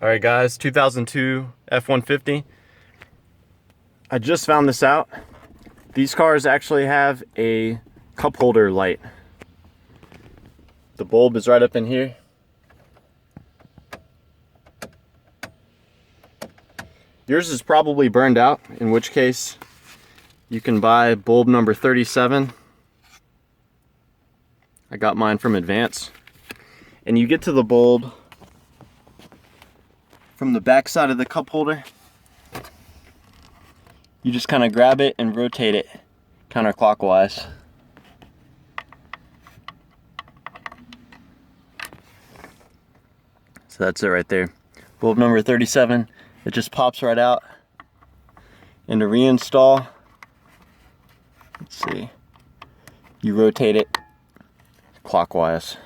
All right, guys, 2002 F-150. I just found this out. These cars actually have a cup holder light. The bulb is right up in here. Yours is probably burned out, in which case you can buy bulb number 37. I got mine from Advance. And you get to the bulb from the back side of the cup holder. You just kind of grab it and rotate it counterclockwise. So that's it right there. Bulb number 37, it just pops right out. And to reinstall, let's see, you rotate it clockwise.